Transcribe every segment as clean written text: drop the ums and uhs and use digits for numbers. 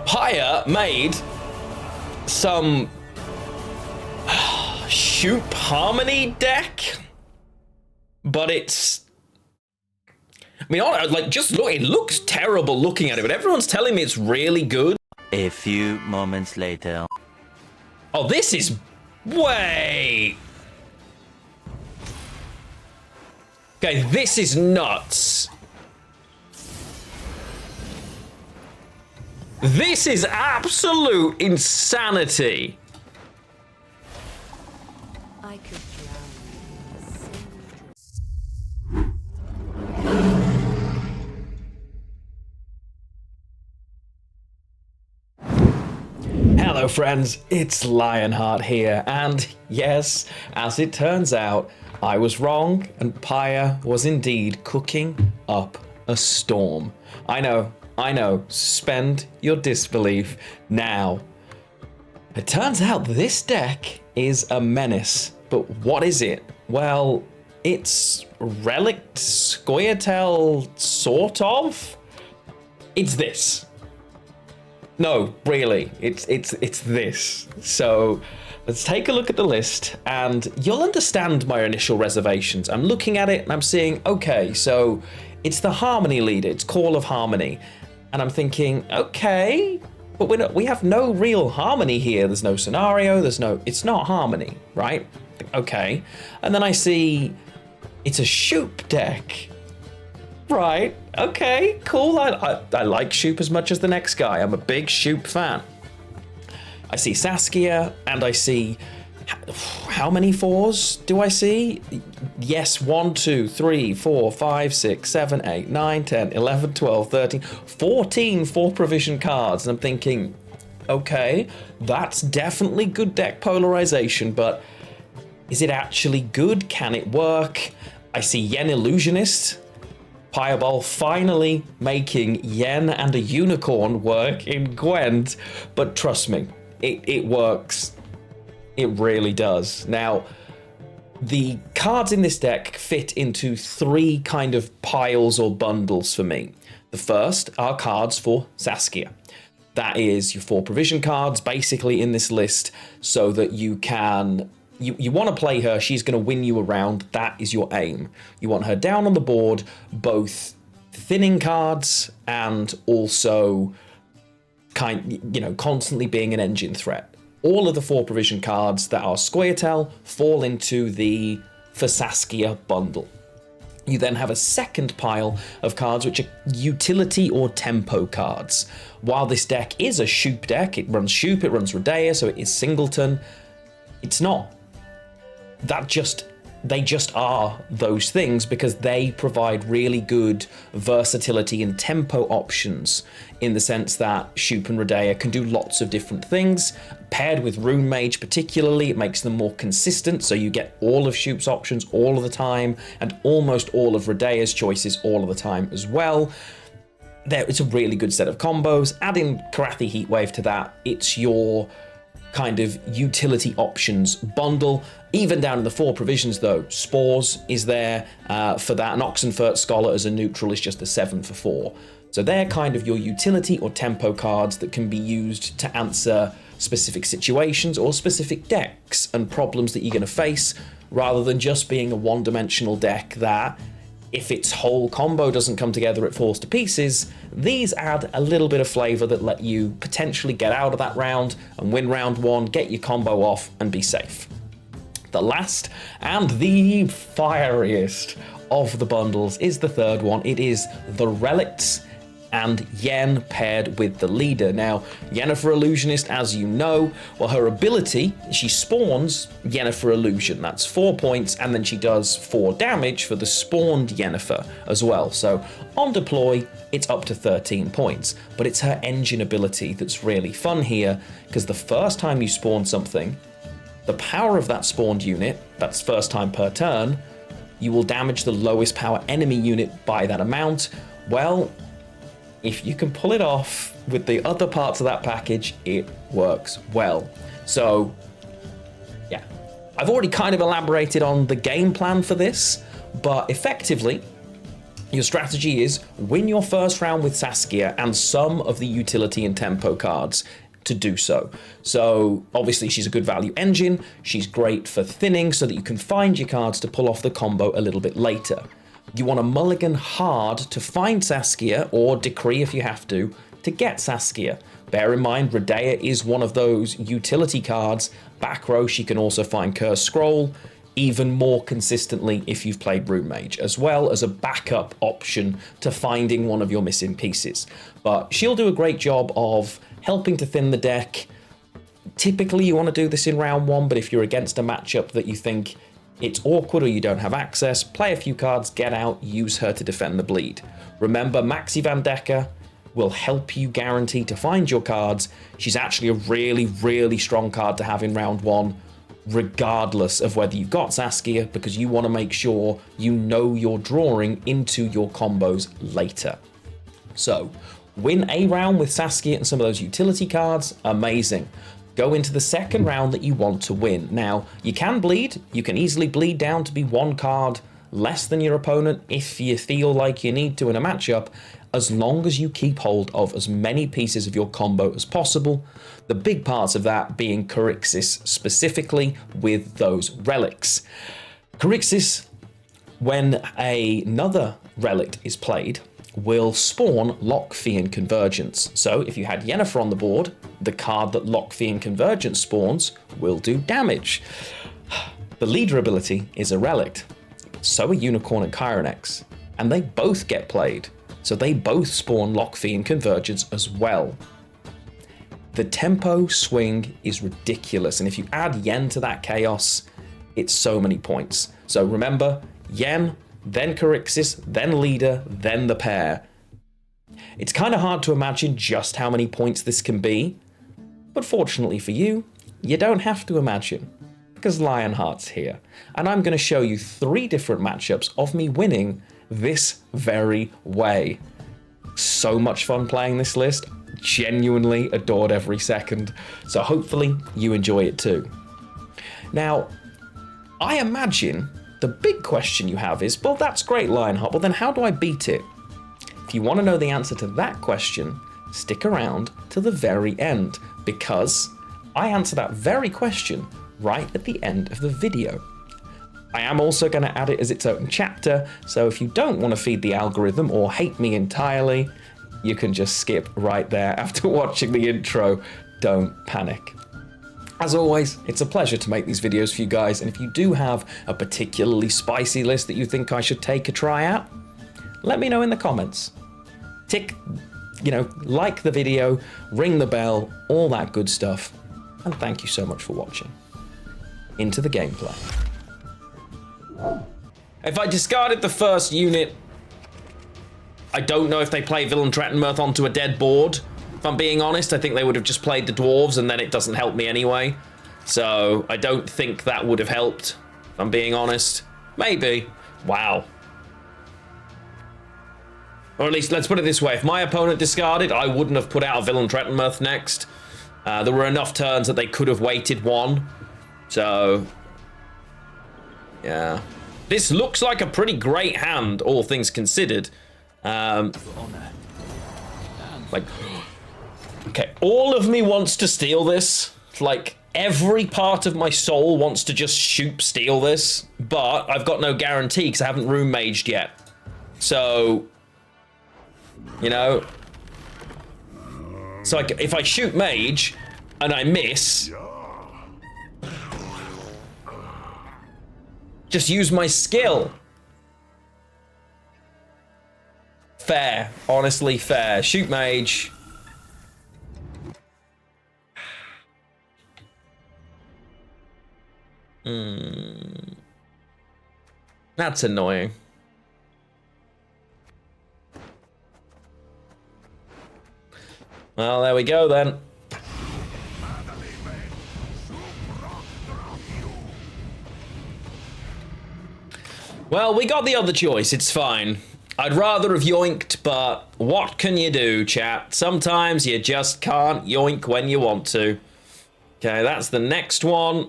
Paja made some Shupe Harmony deck, but it's, I mean, like, just look, it looks terrible looking at it, but everyone's telling me it's really good. A few moments later. Oh, this is, wait. Okay, this is nuts. This is absolute insanity. I could Hello friends, it's Lionheart here, and yes, as it turns out, I was wrong, and Paja was indeed cooking up a storm. I know, suspend your disbelief now. It turns out this deck is a menace, but what is it? Well, it's Relict Scoia'tael, sort of? It's this. No, really, it's this. So let's take a look at the list and you'll understand my initial reservations. I'm looking at it and I'm seeing, okay, so it's the Harmony leader, it's Call of Harmony. And I'm thinking, okay, but we have no real Harmony here. There's no scenario, it's not Harmony, right? Okay. And then I see it's a Shupe deck. Right, okay, cool. I like Shupe as much as the next guy. I'm a big Shupe fan. I see Saskia, and I see, how many fours do I see? Yes, 1, 2, 3, 4, 5, 6, 7, 8, 9, 10, 11, 12, 13, 14 4 provision cards. And I'm thinking, okay, that's definitely good deck polarization, but is it actually good? Can it work? I see Yen Illusionist. Pajabol finally making Yen and a unicorn work in Gwent, but trust me, it works. It really does. Now, the cards in this deck fit into 3 kind of piles or bundles for me. The first are cards for Saskia. That is your 4 provision cards basically in this list so that you can... You want to play her, she's going to win you around, that is your aim. You want her down on the board, both thinning cards and also constantly being an engine threat. All of the 4 provision cards that are Scoia'tael fall into the for Saskia bundle. You then have a second pile of cards which are utility or tempo cards. While this deck is a Shupe deck, it runs Shupe, it runs Redea, so it is singleton, it's not. They just are those things because they provide really good versatility and tempo options in the sense that Shupe and Redea can do lots of different things. Paired with Rune Mage particularly, it makes them more consistent, so you get all of Shupe's options all of the time and almost all of Redea's choices all of the time as well. It's a really good set of combos. Adding Karathi Heatwave to that, it's your kind of utility options bundle. Even down in the 4 provisions though, Spores is there for that, and Oxenfurt Scholar as a neutral is just a 7 for 4. So they're kind of your utility or tempo cards that can be used to answer specific situations or specific decks and problems that you're going to face, rather than just being a one-dimensional deck that, if its whole combo doesn't come together, it falls to pieces. These add a little bit of flavor that let you potentially get out of that round and win round 1, get your combo off and be safe. The last and the fieriest of the bundles is the third one. It is the Relicts and Yen paired with the leader. Now, Yennefer Illusionist, as you know, well, her ability, she spawns Yennefer Illusion. That's 4 points, and then she does 4 damage for the spawned Yennefer as well. So on deploy, it's up to 13 points. But it's her engine ability that's really fun here, because the first time you spawn something, the power of that spawned unit, that's first time per turn, you will damage the lowest power enemy unit by that amount. Well, if you can pull it off with the other parts of that package, it works well. So, yeah. I've already kind of elaborated on the game plan for this, but effectively, Your strategy is win your first round with Saskia and some of the utility and tempo cards to do so. So obviously she's a good value engine. She's great for thinning so that you can find your cards to pull off the combo a little bit later. You want to mulligan hard to find Saskia, or decree if you have to get Saskia. Bear in mind, Redea is one of those utility cards. Back row, she can also find Curse Scroll, even more consistently if you've played Rune Mage, as well as a backup option to finding one of your missing pieces. But she'll do a great job of helping to thin the deck. Typically you want to do this in round 1, but if you're against a matchup that you think it's awkward or you don't have access, play a few cards, get out, use her to defend the bleed. Remember, Maxi Van Decker will help you guarantee to find your cards. She's actually a really, really strong card to have in round 1, regardless of whether you've got Saskia, because you want to make sure you know you're drawing into your combos later. So, win a round with Saskia and some of those utility cards, amazing. Go into the second round that you want to win. Now, you can bleed. You can easily bleed down to be 1 card less than your opponent if you feel like you need to in a matchup, as long as you keep hold of as many pieces of your combo as possible. The big parts of that being Charixis, specifically with those relics. Charixis, when another relic is played, will spawn Lock-Fiend Convergence. So if you had Yennefer on the board, the card that Lock-Fiend Convergence spawns will do damage. The leader ability is a relic. So are Unicorn and Chironex, and they both get played. So they both spawn Lock-Fiend Convergence as well. The tempo swing is ridiculous, and if you add Yen to that chaos, it's so many points. So remember, Yen, then Charixis, then leader, then the pair. It's kind of hard to imagine just how many points this can be, but fortunately for you, you don't have to imagine, because Lionheart's here, and I'm going to show you 3 different matchups of me winning this very way. So much fun playing this list, genuinely adored every second, so hopefully you enjoy it too. Now, I imagine the big question you have is, well, that's great, Lionheart, well then how do I beat it? If you want to know the answer to that question, stick around to the very end, because I answer that very question right at the end of the video. I am also going to add it as its own chapter, so if you don't want to feed the algorithm or hate me entirely, you can just skip right there after watching the intro. Don't panic. As always, it's a pleasure to make these videos for you guys, and if you do have a particularly spicy list that you think I should take a try at, let me know in the comments. Like the video, ring the bell, all that good stuff, and thank you so much for watching. Into the gameplay. If I discarded the first unit, I don't know if they play Villain Trettenmirth onto a dead board. If I'm being honest, I think they would have just played the dwarves and then it doesn't help me anyway. So I don't think that would have helped, if I'm being honest. Maybe. Wow. Or at least, let's put it this way. If my opponent discarded, I wouldn't have put out a Villain Trettenmirth next. There were enough turns that they could have waited 1. So, yeah. This looks like a pretty great hand, all things considered. Okay, all of me wants to steal this. Like, every part of my soul wants to just steal this, but I've got no guarantee because I haven't Rune Maged yet. So, you know. So if I shoot Mage and I miss, just use my skill. Fair, honestly fair. Shoot Mage. That's annoying. Well, there we go then. Well, we got the other choice, it's fine. I'd rather have yoinked, but what can you do, chat? Sometimes you just can't yoink when you want to. Okay, that's the next one.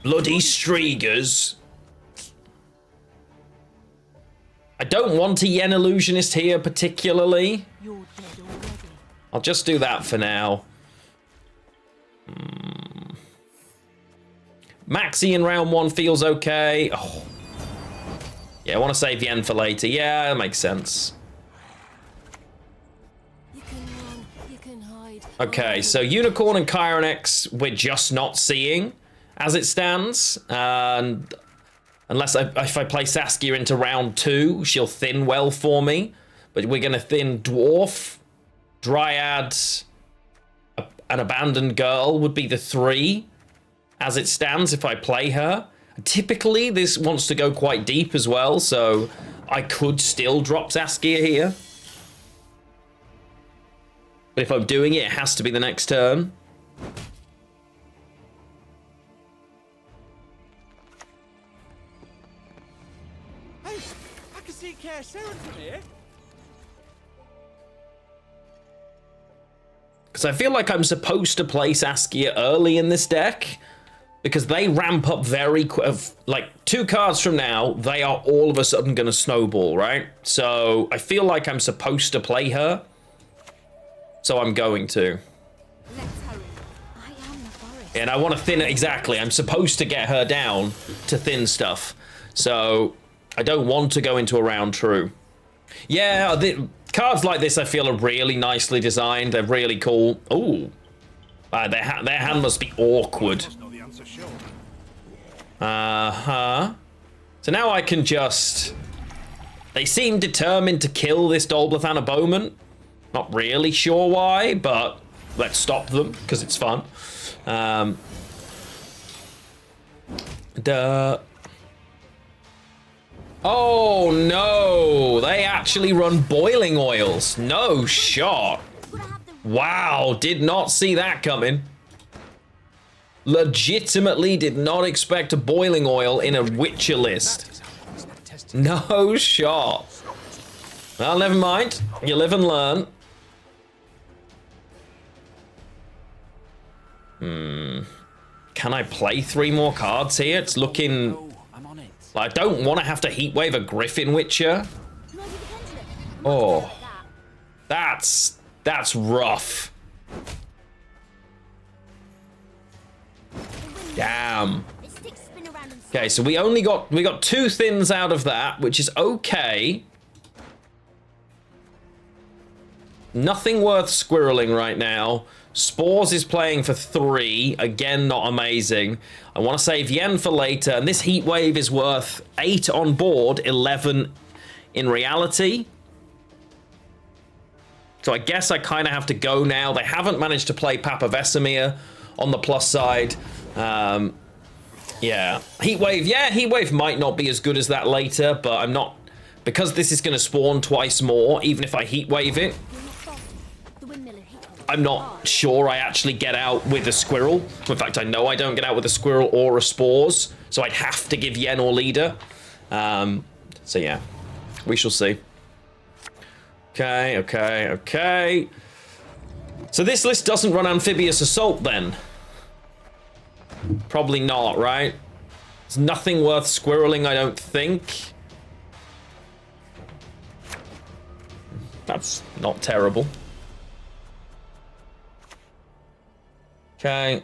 Bloody Striegers. I don't want a Yen Illusionist here particularly. You're dead already. I'll just do that for now. Maxi in round 1 feels okay. Oh. Yeah, I want to save Yen for later. Yeah, that makes sense. You can run, you can hide. Okay, so Unicorn and Chironex we're just not seeing as it stands. And unless if I play Saskia into round 2, she'll thin well for me. But we're going to thin Dwarf, Dryad, an Abandoned Girl would be the 3 as it stands if I play her. Typically, this wants to go quite deep as well, so I could still drop Saskia here. But if I'm doing it, it has to be the next turn. Hey, I can see Care Sharon from here. Because I feel like I'm supposed to play Saskia early in this deck. Because they ramp up very quick. Like 2 cards from now, they are all of a sudden going to snowball, right? So I feel like I'm supposed to play her. So I'm going to. Let's hurry. I am the forest. And I want to thin it. Exactly. I'm supposed to get her down to thin stuff. So I don't want to go into a round true. Yeah, cards like this I feel are really nicely designed. They're really cool. Ooh. Their hand must be awkward. Uh-huh. So now I can just... They seem determined to kill this Dolblathana Bowman. Not really sure why, but let's stop them, because it's fun. Oh, no. They actually run boiling oils. No shot. Wow, did not see that coming. Legitimately did not expect a boiling oil in a Witcher list. No shot. Well, never mind. You live and learn. Can I play 3 more cards here? It's looking... I don't want to have to Heatwave a Griffin Witcher. Oh. That's rough. Damn. Okay, so we got 2 thins out of that, which is okay. Nothing worth squirreling right now. Spores is playing for 3. Again, not amazing. I want to save Yen for later, and this heat wave is worth 8 on board, 11 in reality. So I guess I kind of have to go now. They haven't managed to play Papa Vesemir on the plus side. Yeah. Heatwave. Yeah, Heatwave might not be as good as that later, but I'm not... Because this is going to spawn twice more, even if I Heatwave it, I'm not sure I actually get out with a squirrel. In fact, I know I don't get out with a squirrel or a spores, so I'd have to give Yen or leader. So yeah, we shall see. Okay. So this list doesn't run Amphibious Assault then? Probably not, right? There's nothing worth squirreling, I don't think. That's not terrible. Okay.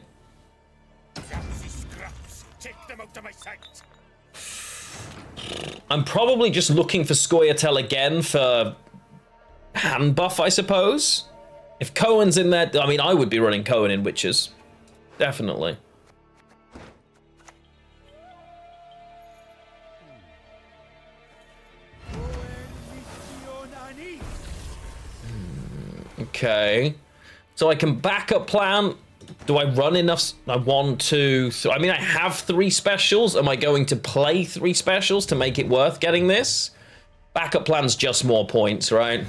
I'm probably just looking for Scoia'tael again for hand buff, I suppose. If Cohen's in there, I mean, I would be running Cohen in Witches. Definitely. Okay. So I can backup plan. Do I run enough? I want to. I mean, I have 3 specials. Am I going to play 3 specials to make it worth getting this? Backup plan's just more points, right?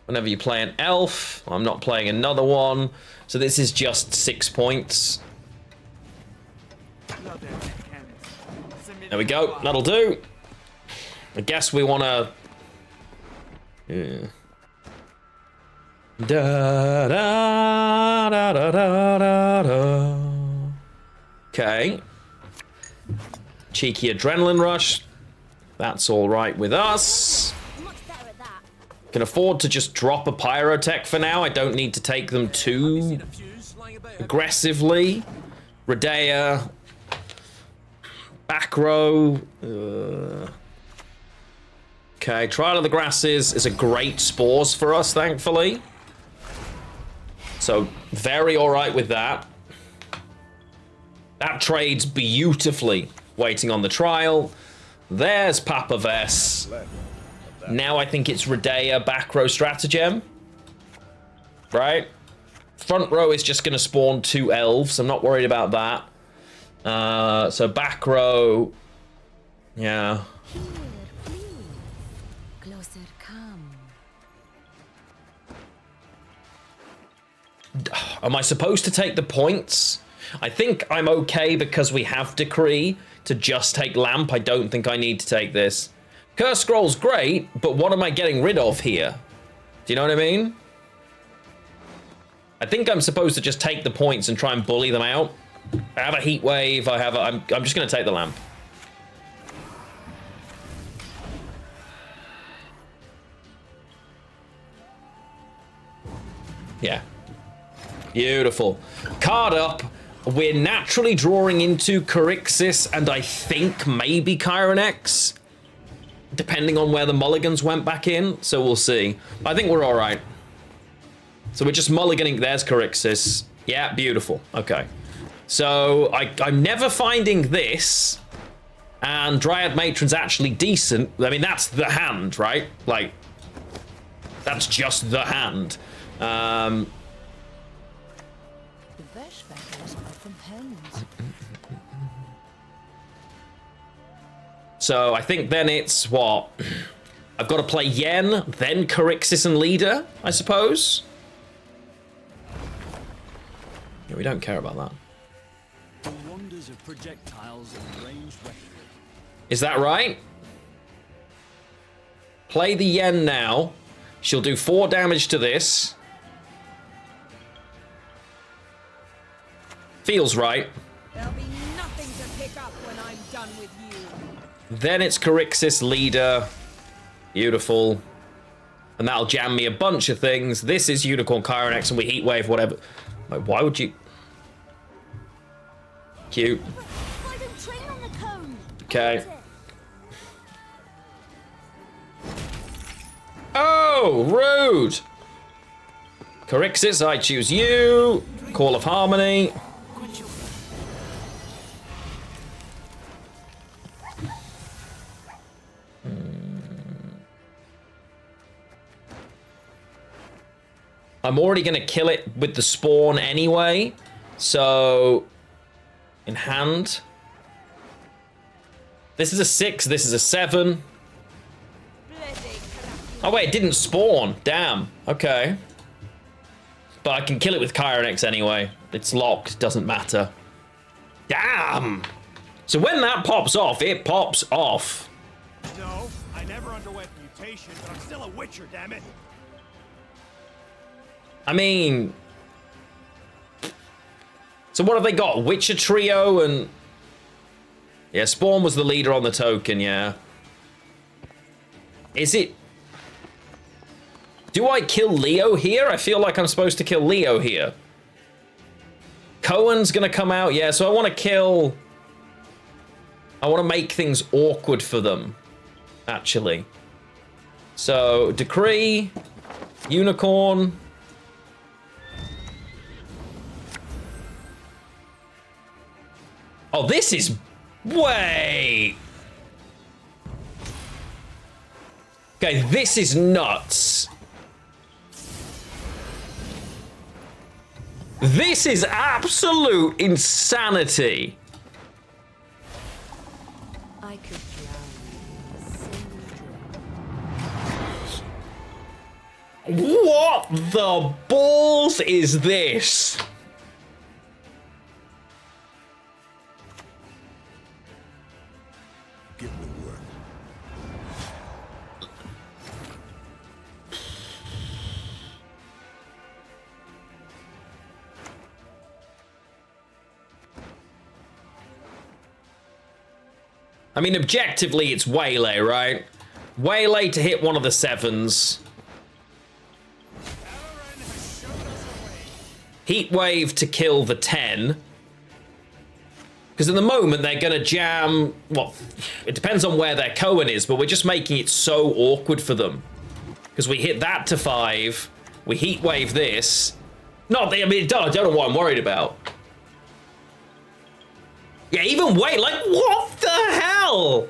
Whenever you play an elf, I'm not playing another one. So this is just 6 points. There we go. That'll do. I guess we want to... Da, da, da, da, da, da, da. Okay. Cheeky adrenaline rush. That's all right with us. Much better at that. Can afford to just drop a pyrotech for now. I don't need to take them too A fuse lying about. aggressively. Redea. Back row. Okay, Trial of the Grasses is a great spores for us, thankfully. So, very alright with that. That trades beautifully. Waiting on the trial. There's Papa Vess. Now I think it's Redea back row stratagem. Right? Front row is just going to spawn 2 elves. I'm not worried about that. So back row. Yeah. Here, please. Closer, come. Am I supposed to take the points? I think I'm okay because we have Decree to just take Lamp. I don't think I need to take this. Curse Scroll's great, but what am I getting rid of here? Do you know what I mean? I think I'm supposed to just take the points and try and bully them out. I have a Heat Wave. I'm just going to take the Lamp. Yeah. Beautiful. Card up. We're naturally drawing into Carixis and I think maybe Chiron X, depending on where the mulligans went back in. So we'll see. I think we're all right. So we're just mulliganing. There's Carixis. Yeah, beautiful. Okay. So I'm never finding this. And Dryad Matron's actually decent. I mean, that's the hand, right? Like, that's just the hand. The Vesh battle is not from hands. So I think then it's what? I've got to play Yen, then Carixis and Leader, I suppose. Yeah, we don't care about that. The wonders of projectiles and ranged weaponry. Is that right? Play the Yen now. She'll do 4 damage to this. Feels right. There'll be nothing to pick up when I'm done with you. Then it's Carixis Leader. Beautiful. And that'll jam me a bunch of things. This is Unicorn Chiron X and we Heat Wave, whatever. Like, why would you... Cute. Why don't train on the cone? Okay. Oh, rude. Carixis, I choose you. Call of Harmony. I'm already going to kill it with the spawn anyway. So, in hand. This is a 6, this is a 7. Oh wait, it didn't spawn. Damn. Okay. But I can kill it with Chiron X anyway. It's locked, doesn't matter. Damn! So when that pops off, it pops off. No, I never underwent mutation, but I'm still a Witcher, damn it. I mean... So what have they got? Witcher Trio and... Yeah, Spawn was the leader on the token, yeah. Is it... Do I kill Leo here? I feel like I'm supposed to kill Leo here. Cohen's gonna come out, yeah, so I want to kill... I want to make things awkward for them, actually. So, Decree, Unicorn... Oh, this is... Wait! Okay, this is nuts. This is absolute insanity. I could What the balls is this? I mean, objectively, it's Waylay, right? Waylay to hit one of the 7s. Heatwave to kill the 10. Because at the moment, they're going to jam... Well, it depends on where their Cohen is, but we're just making it so awkward for them. Because we hit that to 5. We Heatwave this. Not, I mean, I don't know what I'm worried about. Yeah, even wait, like, what the hell?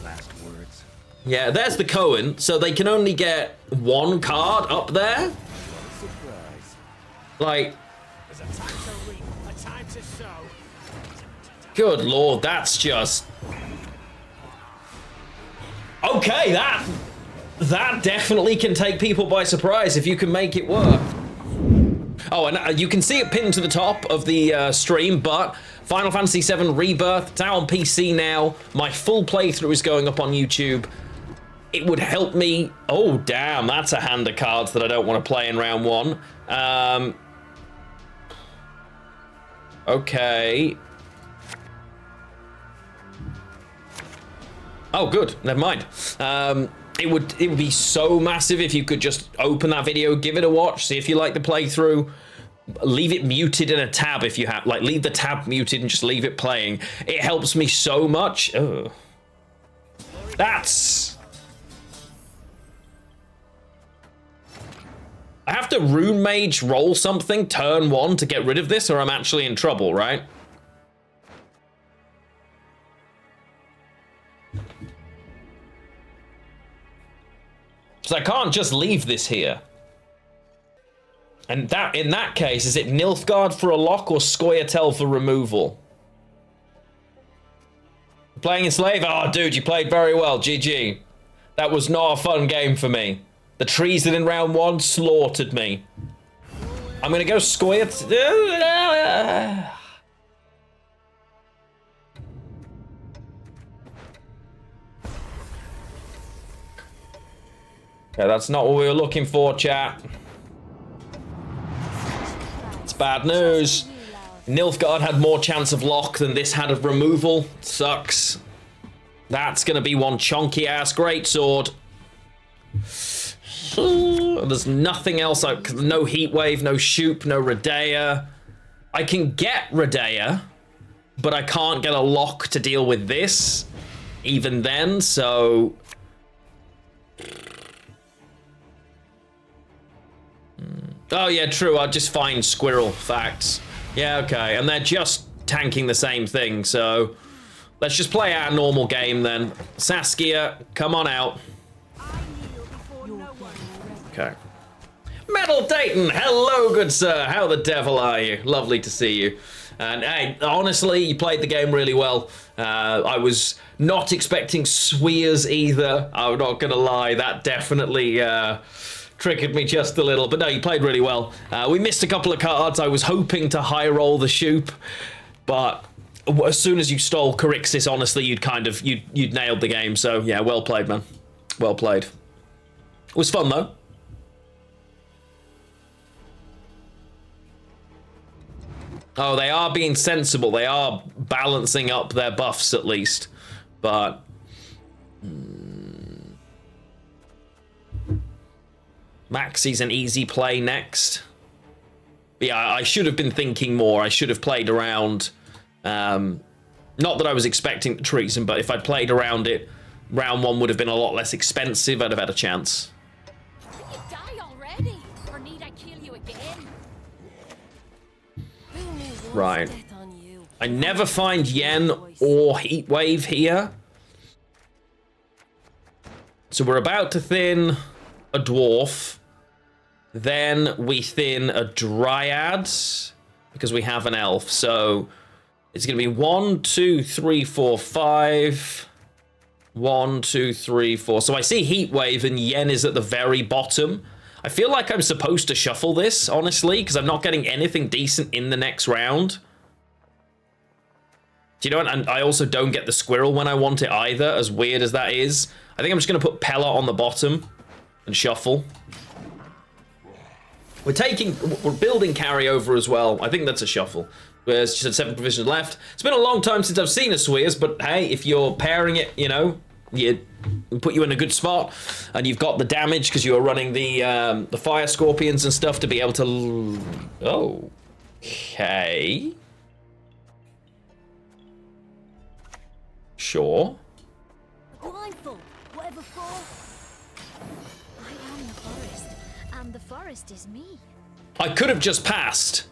Last words. Yeah, there's the Cohen, so they can only get 1 card up there. Surprise. Like, There's a time to reap, a time to sow. good lord, that's just... Okay, that definitely can take people by surprise if you can make it work. Oh, and you can see it pinned to the top of the stream, but Final Fantasy VII Rebirth, it's out on PC now. My full playthrough is going up on YouTube. It would help me... Oh, damn, that's a hand of cards that I don't want to play in round 1. Okay. Oh, good. Never mind. It would be so massive if you could just open that video, give it a watch, see if you like the playthrough, leave it muted in a tab if you have, like, leave the tab muted and just leave it playing. It helps me so much. Oh. That's... I have to Rune Mage roll something turn 1 to get rid of this, or I'm actually in trouble, right? So I can't just leave this here. And that, in that case, is it Nilfgaard for a lock or Scoia'tael for removal? Playing Enslave? Oh, dude, you played very well. GG. That was not a fun game for me. The treason in round 1 slaughtered me. I'm gonna go Scoia'tael. Okay, that's not what we were looking for, chat. It's bad news. Nilfgaard had more chance of lock than this had of removal. Sucks. That's gonna be one chonky ass greatsword. There's nothing else. No Heatwave, no Shupe, no Redea. I can get Redea, but I can't get a lock to deal with this. Even then, so... Oh yeah, true, I'll just find Squirrel, facts. Yeah, okay, and they're just tanking the same thing, so... Let's just play our normal game then. Saskia, come on out. Okay. Metal Dayton, hello good sir, how the devil are you? Lovely to see you. And hey, honestly, you played the game really well. I was not expecting Swears either, I'm not gonna lie, that definitely... triggered me just a little, but no, you played really well. We missed a couple of cards. I was hoping to high roll the Shupe, but as soon as you stole Corixis, honestly, you'd nailed the game. So yeah, well played, man. Well played. It was fun though. Oh, they are being sensible. They are balancing up their buffs at least, but. Maxi's an easy play next. But yeah, I should have been thinking more. I should have played around. Not that I was expecting the treason, but if I'd played around it, round 1 would have been a lot less expensive. I'd have had a chance. Did you die already? Or need I kill you again? Right. I never find Yen or Heatwave here. So we're about to thin a dwarf. Then we thin a dryad because we have an elf. So it's going to be 1, 2, 3, 4, 5. 1, 2, 3, 4. So I see Heatwave and Yen is at the very bottom. I feel like I'm supposed to shuffle this, honestly, because I'm not getting anything decent in the next round. Do you know what? And I also don't get the squirrel when I want it either, as weird as that is. I think I'm just going to put Pella on the bottom and shuffle. We're building carryover as well. I think that's a shuffle. There's just 7 provisions left. It's been a long time since I've seen a Swears, but hey, if you're pairing it, you know, you put you in a good spot, and you've got the damage because you're running the fire scorpions and stuff to be able to. Oh, okay. Sure. Blindfold, whatever for. I am the forest, and the forest is me. I could have just passed.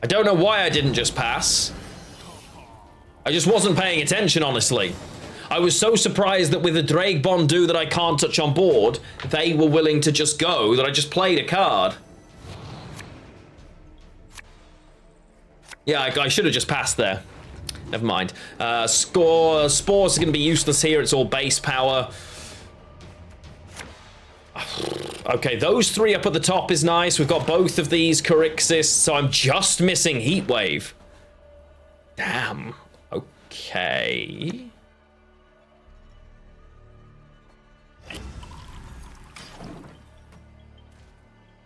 I don't know why I didn't just pass. I just wasn't paying attention, honestly. I was so surprised that with a Drake Bondu that I can't touch on board, they were willing to just go that I just played a card. Yeah, I should have just passed there. Never mind. Spores are going to be useless here. It's all base power. Okay, those 3 up at the top is nice. We've got both of these Corixis, so I'm just missing Heatwave. Damn. Okay.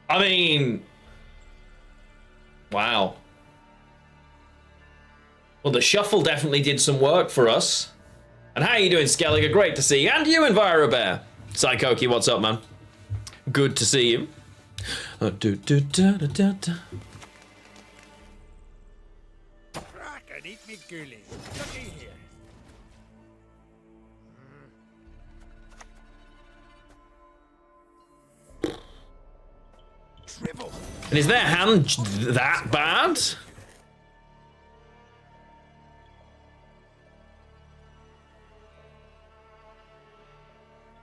I mean... Wow. Well, the shuffle definitely did some work for us. And how you doing, Skelliger? Great to see you. And you, Envirobear. Psychoki, what's up, man? Good to see you. Crack and eat me girly. Looky here. Shrivel. And is their hand that bad?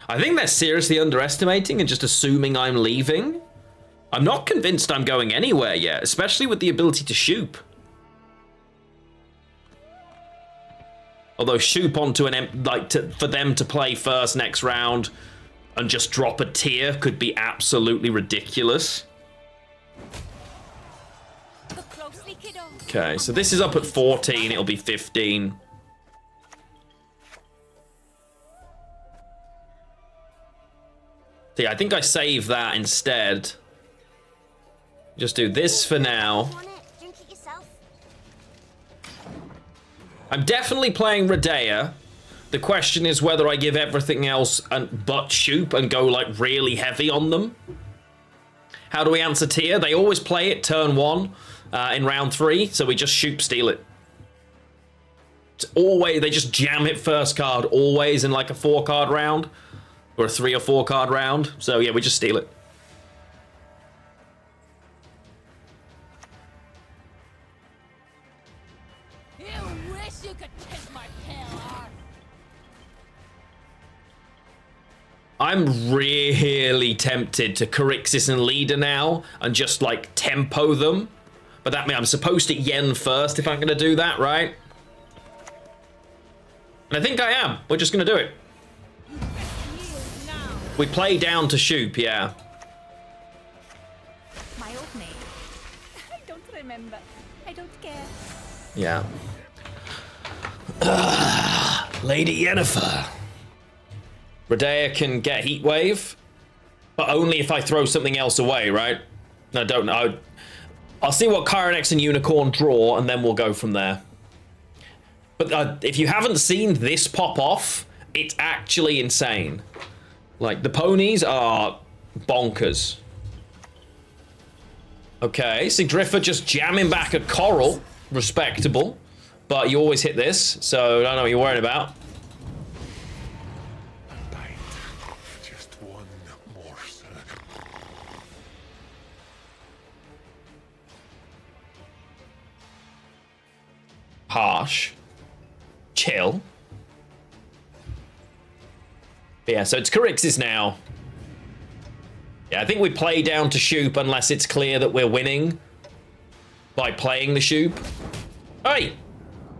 I think they're seriously underestimating and just assuming I'm leaving. I'm not convinced I'm going anywhere yet, especially with the ability to Shupe. Although Shupe onto an for them to play first next round and just drop a tier could be absolutely ridiculous. Look closely, kiddo. Okay, so this is up at 14, it'll be 15. See, I think I save that instead. Just do this for now. Drink it yourself. I'm definitely playing Radea. The question is whether I give everything else but Shupe and go like really heavy on them. How do we answer tier? They always play it turn 1 in round 3, so we just Shupe steal it. It's always, they just jam it first card, always in like a 4-card round. Or a 3 or 4 card round. So yeah, we just steal it. You wish you could kiss my pale heart. I'm really tempted to Corixis and Leader now and just like tempo them. But that means I'm supposed to Yen first if I'm going to do that, right? And I think I am. We're just going to do it. We play down to Shupe, yeah. My old name. I don't remember. I don't care. Yeah. Lady Yennefer. Radea can get Heatwave, but only if I throw something else away, right? I don't know. I'll see what Kyrenex and Unicorn draw, and then we'll go from there. But if you haven't seen this pop off, it's actually insane. Like, the ponies are bonkers. Okay, Sigdriffa just jamming back a Coral. Respectable. But you always hit this, so I don't know what you're worried about. Just one morsel. Harsh. Chill. But yeah, so it's Corixis now. Yeah, I think we play down to Shupe unless it's clear that we're winning by playing the Shupe. Hey!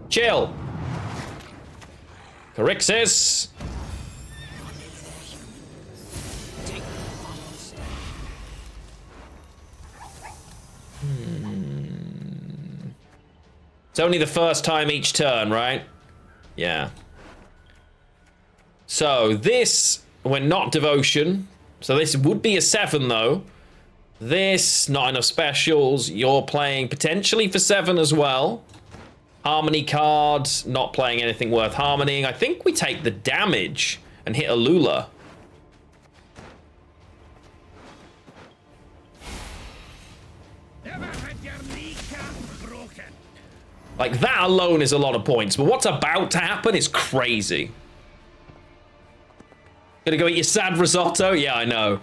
Chill. Corixis. It's only the first time each turn, right? Yeah. So this, we're not Devotion. So this would be a 7 though. This, not enough specials. You're playing potentially for 7 as well. Harmony cards, not playing anything worth harmonying. I think we take the damage and hit a Lula. Never had your kneecap broken. Like, that alone is a lot of points, but what's about to happen is crazy. Gonna go eat your sad risotto? Yeah, I know.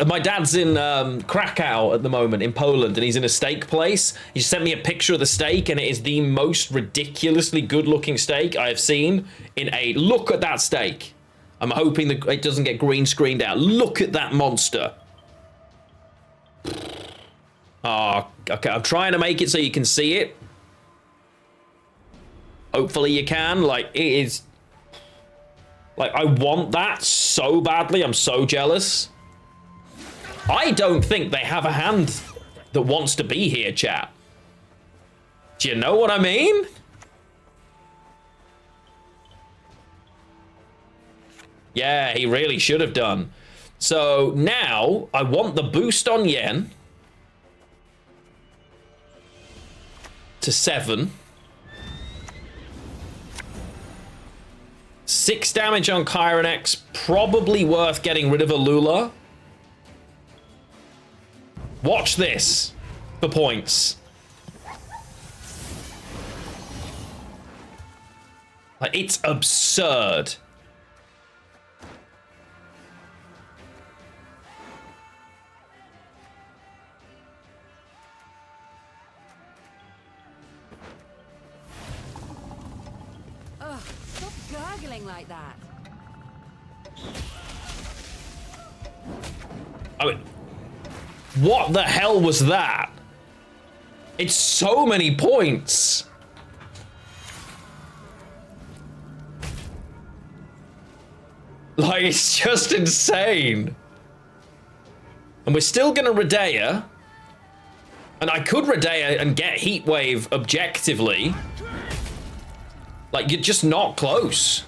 My dad's in Krakow at the moment, in Poland, and he's in a steak place. He sent me a picture of the steak, and it is the most ridiculously good-looking steak I have seen in a... Look at that steak. I'm hoping that it doesn't get green screened out. Look at that monster. Oh, okay, I'm trying to make it so you can see it. Hopefully you can. Like, it is... Like, I want that so badly. I'm so jealous. I don't think they have a hand that wants to be here, chat. Do you know what I mean? Yeah, he really should have done. So now I want the boost on Yen to 7. 6 damage on Chiron X, probably worth getting rid of a Lula. Watch this for points. Like, it's absurd. Gargling like that. I mean, what the hell was that? It's so many points. Like, it's just insane. And we're still gonna Redea. And I could Redea and get Heatwave objectively. Like, you're just not close.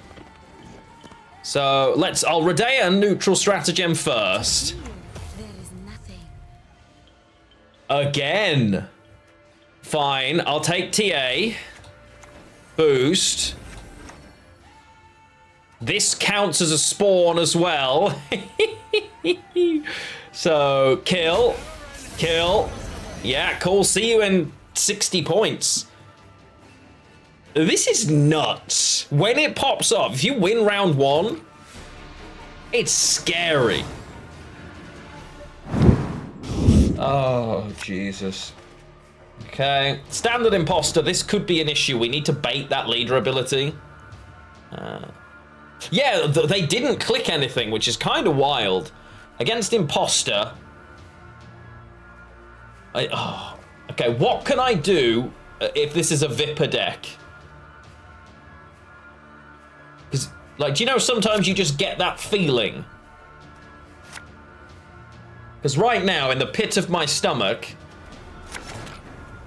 So I'll Redea and neutral stratagem first. There is nothing. Again. Fine, I'll take TA. Boost. This counts as a spawn as well. So, kill. Kill. Yeah, cool. See you in 60 points. This is nuts. When it pops up, if you win round 1, it's scary. Oh, Jesus. Okay, standard imposter. This could be an issue. We need to bait that leader ability. Yeah, they didn't click anything, which is kind of wild. Against imposter. Okay, what can I do if this is a Viper deck? Because, like, do you know sometimes you just get that feeling? Because right now, in the pit of my stomach,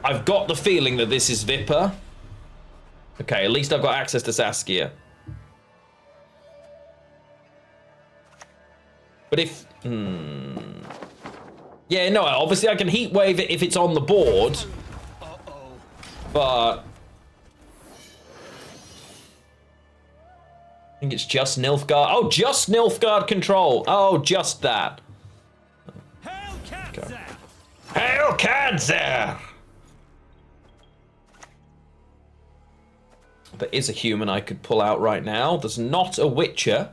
I've got the feeling that this is Viper. Okay, at least I've got access to Saskia. But if... Yeah, no, obviously I can heat wave it if it's on the board. But... I think it's just Nilfgaard. Oh, just Nilfgaard control. Oh, just that. Hail Katzer! Hail Katzer! There is a human I could pull out right now. There's not a Witcher.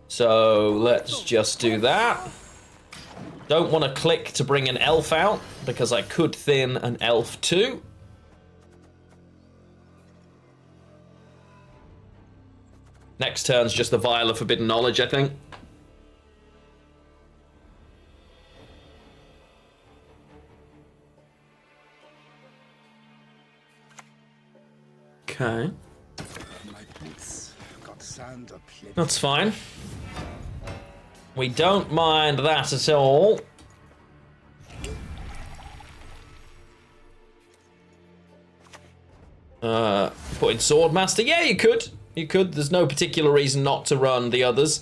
So let's just do that. Don't want to click to bring an elf out because I could thin an elf too. Next turn's just the Vial of Forbidden Knowledge, I think. Okay. My boots got sand up here. That's fine. We don't mind that at all. Put in Swordmaster. Yeah, you could. You could. There's no particular reason not to run the others.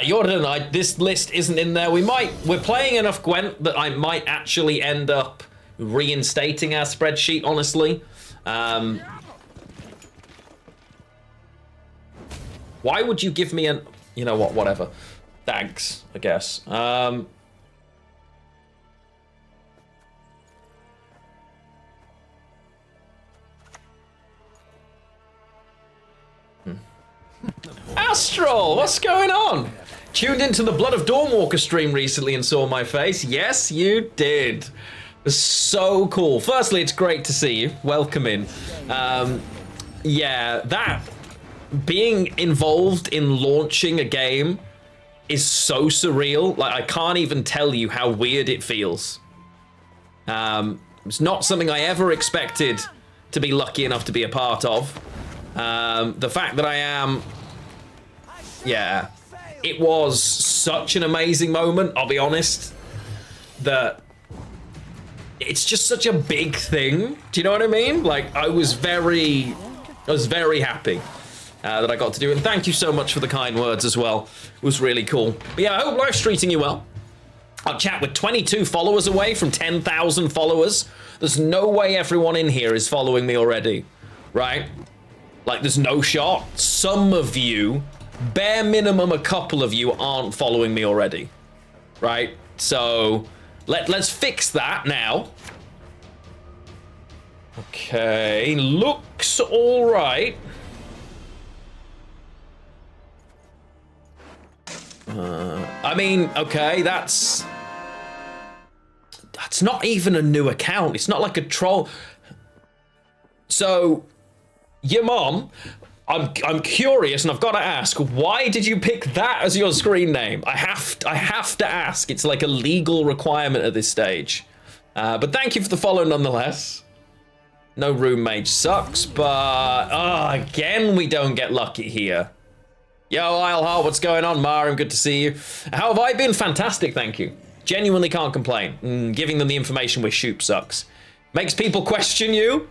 Jordan, this list isn't in there. We're playing enough Gwent that I might actually end up reinstating our spreadsheet, honestly. Why would you give me an... You know what, whatever. Thanks, I guess. Astral, what's going on? Tuned into the Blood of Dawnwalker stream recently and saw my face. Yes, you did. It was so cool. Firstly, it's great to see you. Welcome in. Yeah, that being involved in launching a game is so surreal. Like, I can't even tell you how weird it feels. It's not something I ever expected to be lucky enough to be a part of. The fact that I am... Yeah, it was such an amazing moment, I'll be honest, that it's just such a big thing. Do you know what I mean? Like, I was very happy that I got to do it. And thank you so much for the kind words as well. It was really cool. But yeah, I hope life's treating you well. I'll chat with 22 followers away from 10,000 followers. There's no way everyone in here is following me already, right? Like, there's no shot. Some of you, bare minimum a couple of you, aren't following me already, right? So let's fix that now. Okay, looks all right. I mean, okay, that's not even a new account. It's not like a troll. So, your mom, I'm curious, and I've got to ask, why did you pick that as your screen name? I have to ask. It's like a legal requirement at this stage. But thank you for the follow nonetheless. No roommate sucks, but again, we don't get lucky here. Yo, Islehart, what's going on? Marim, good to see you. How have I been? Fantastic, thank you. Genuinely can't complain. Giving them the information with Shupe sucks. Makes people question you.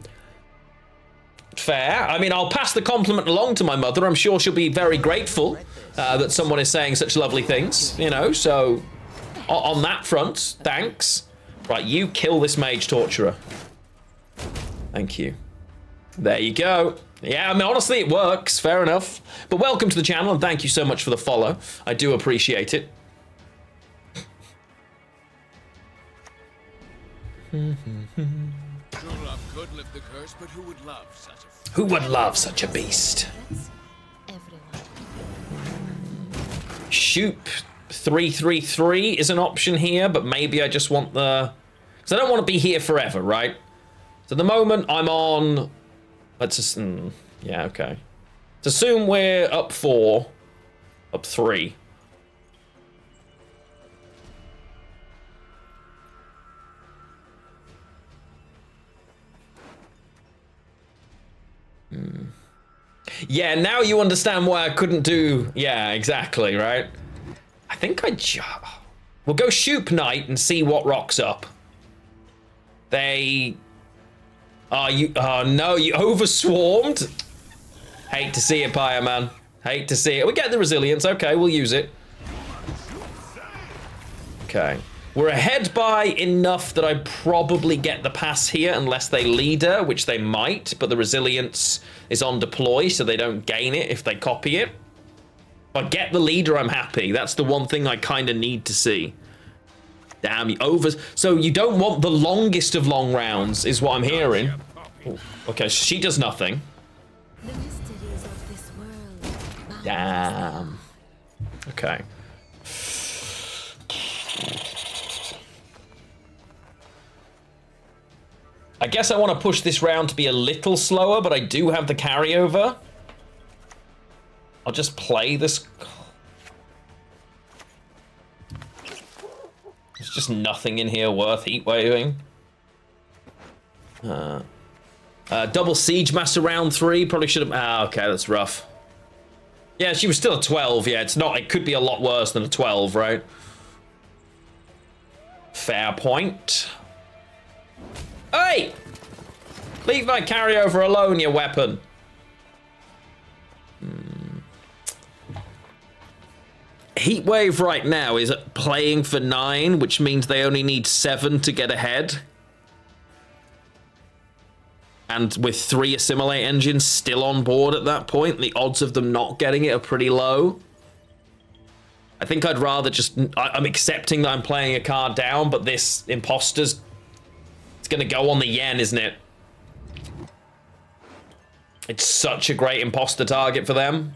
Fair. I mean, I'll pass the compliment along to my mother. I'm sure she'll be very grateful that someone is saying such lovely things, you know, so on that front, thanks. Right, you kill this mage torturer. Thank you. There you go. Yeah, I mean, honestly, it works. Fair enough. But welcome to the channel, and thank you so much for the follow. I do appreciate it. True love could lift the curse, but who would love such a... Who would love such a beast? Everyone. Shupe 333 is an option here, but maybe I just want the... Because I don't want to be here forever, right? So at the moment, I'm on... Let's just... yeah, okay. Let's assume we're up 4. Up 3. Yeah, now you understand why I couldn't do... Yeah, exactly, right? I think we'll go Shupe Knight and see what rocks up. They... Oh, no, you overswarmed? Hate to see it, Pyre, man. Hate to see it. We get the resilience. Okay, we'll use it. Okay. We're ahead by enough that I probably get the pass here unless they leader, which they might, but the resilience is on deploy, so they don't gain it if they copy it. If I get the leader, I'm happy. That's the one thing I kind of need to see. Damn, you over... So you don't want the longest of long rounds, is what I'm hearing. Ooh, okay, she does nothing. The mysteries of this world. Damn. Okay. I guess I want to push this round to be a little slower, but I do have the carryover. I'll just play this. There's just nothing in here worth heat waving. Double Siege Master round 3. Probably should have... okay, that's rough. Yeah, she was still a 12. Yeah, it's not... It could be a lot worse than a 12, right? Fair point. Hey! Leave my carryover alone, you weapon. Heatwave right now is playing for 9, which means they only need 7 to get ahead. And with 3 Assimilate engines still on board at that point, the odds of them not getting it are pretty low. I think I'd rather just... I'm accepting that I'm playing a card down, but this Imposter's... It's going to go on the yen, isn't it? It's such a great Imposter target for them.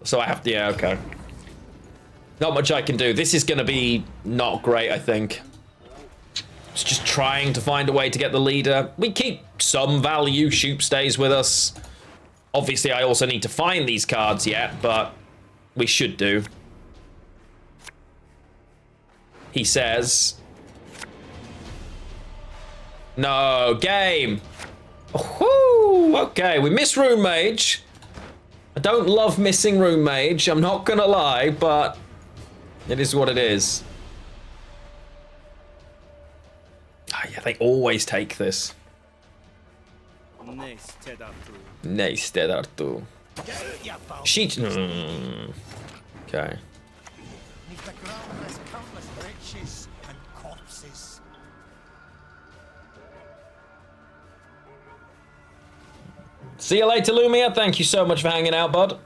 So I have to... Yeah, okay. Not much I can do. This is going to be not great, I think. It's just trying to find a way to get the leader. We keep some value. Shupe stays with us. Obviously, I also need to find these cards yet, but we should do. He says... No, game. Whoo! Okay, we miss Rune Mage. I don't love missing Rune Mage, I'm not gonna lie, but it is what it is. Ah, yeah, they always take this. Nej, städar du. Sheet. Okay. See you later, Lumia. Thank you so much for hanging out, bud.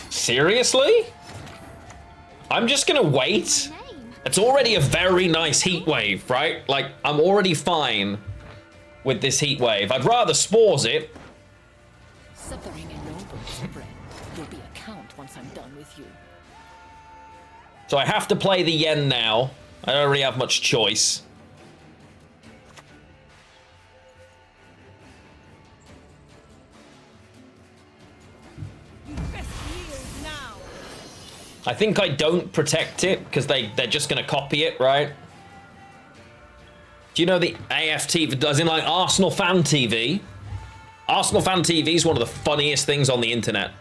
Seriously? I'm just gonna wait? It's already a very nice heat wave, right? Like, I'm already fine with this heat wave. I'd rather spores it. Suffering and noble spread. You'll be a count once I'm done with you. So I have to play the yen now. I don't really have much choice. You best yield now. I think I don't protect it because they're just going to copy it, right? Do you know the AFT does in like Arsenal Fan TV? Arsenal Fan TV is one of the funniest things on the internet.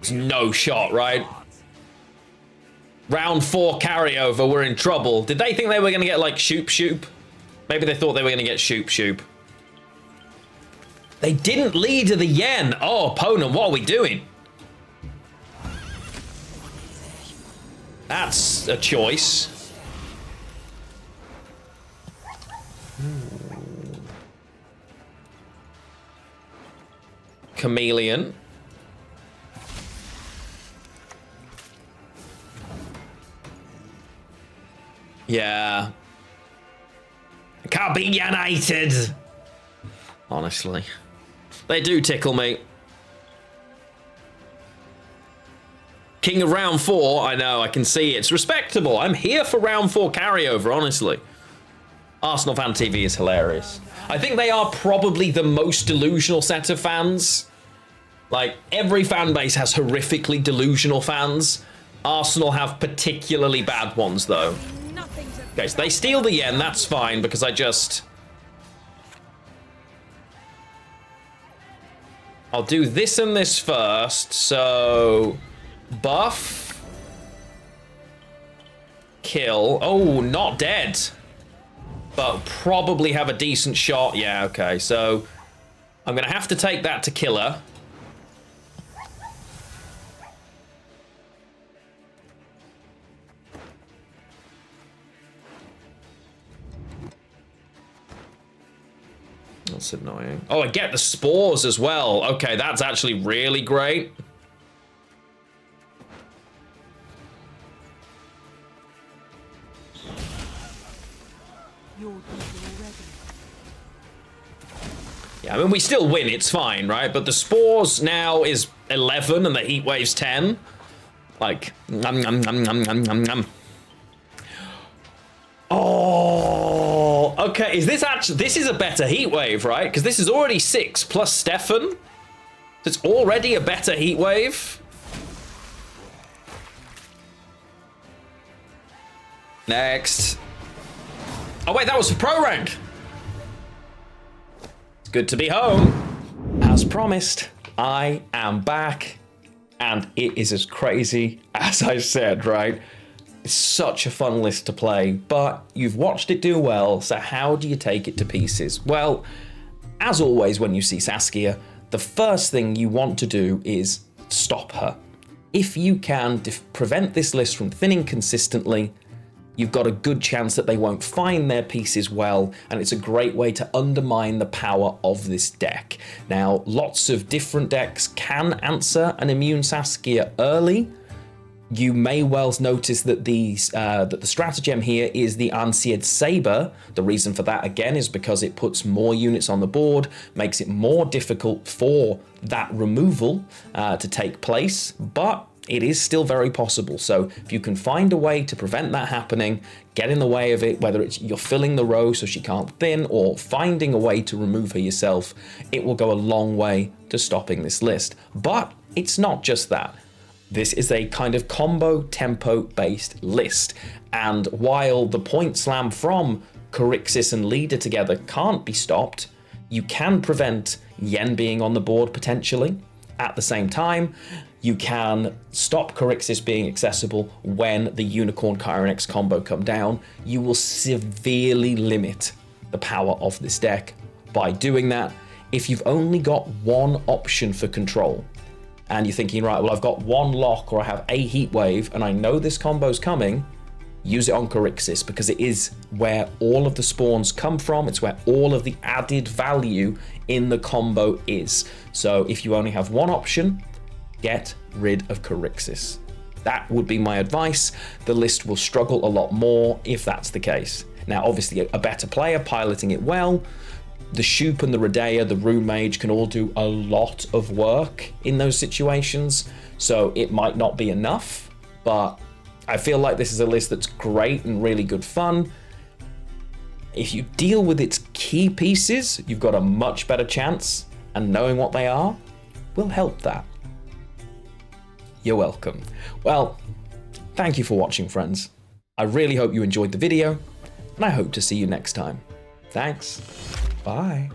It's no shot, right? Round 4 carryover, we're in trouble. Did they think they were going to get like Shupe? Maybe they thought they were going to get Shupe. They didn't lead to the yen. Oh, opponent, what are we doing? That's a choice. Chameleon. Yeah. Can't be united. Honestly. They do tickle me. King of round 4, I know, I can see it's respectable. I'm here for round 4 carryover, honestly. Arsenal Fan TV is hilarious. I think they are probably the most delusional set of fans. Like, every fan base has horrifically delusional fans. Arsenal have particularly bad ones, though. Okay, so they steal the yen, that's fine, because I just... I'll do this and this first, so... Buff. Kill. Oh, not dead. But probably have a decent shot. Yeah, okay, so... I'm gonna have to take that to kill her. That's annoying. Oh, I get the spores as well. Okay, that's actually really great. Yeah, I mean, we still win, it's fine, right? But the spores now is 11 and the heat wave's 10. Like, Oh, okay. Is this actually... This is a better heat wave, right? Because this is already 6 plus Stefan. It's already a better heat wave. Next. Oh, wait, that was for pro rank. good to be home. As promised, I am back, and it is as crazy as I said, right? It's such a fun list to play, but you've watched it do well, so how do you take it to pieces? Well, as always when you see Saskia, the first thing you want to do is stop her. If you can prevent this list from thinning consistently, you've got a good chance that they won't find their pieces well, and it's a great way to undermine the power of this deck. Now, lots of different decks can answer an immune Saskia early. You may well notice that the stratagem here is the Ansied Saber. The reason for that, again, is because it puts more units on the board, makes it more difficult for that removal to take place, but it is still very possible. So if you can find a way to prevent that happening, get in the way of it, whether it's you're filling the row so she can't thin or finding a way to remove her yourself, it will go a long way to stopping this list. But it's not just that. This is a kind of combo tempo based list. And while the point slam from Corixis and Leader together can't be stopped, you can prevent Yen being on the board potentially. At the same time, you can stop Corixis being accessible when the Unicorn Chiron combo come down. You will severely limit the power of this deck by doing that. If you've only got one option for control, and you're thinking, right, well, I've got one lock or I have a heat wave and I know this combo's coming, use it on Corixis because it is where all of the spawns come from. It's where all of the added value in the combo is. So if you only have one option, get rid of Corixis. That would be my advice. The list will struggle a lot more if that's the case. Now, obviously, a better player piloting it well, the Shupe and the Redea, the Rune Mage can all do a lot of work in those situations, so it might not be enough, but I feel like this is a list that's great and really good fun. If you deal with its key pieces, you've got a much better chance, and knowing what they are will help that. You're welcome. Well, thank you for watching, friends. I really hope you enjoyed the video, and I hope to see you next time. Thanks. Bye.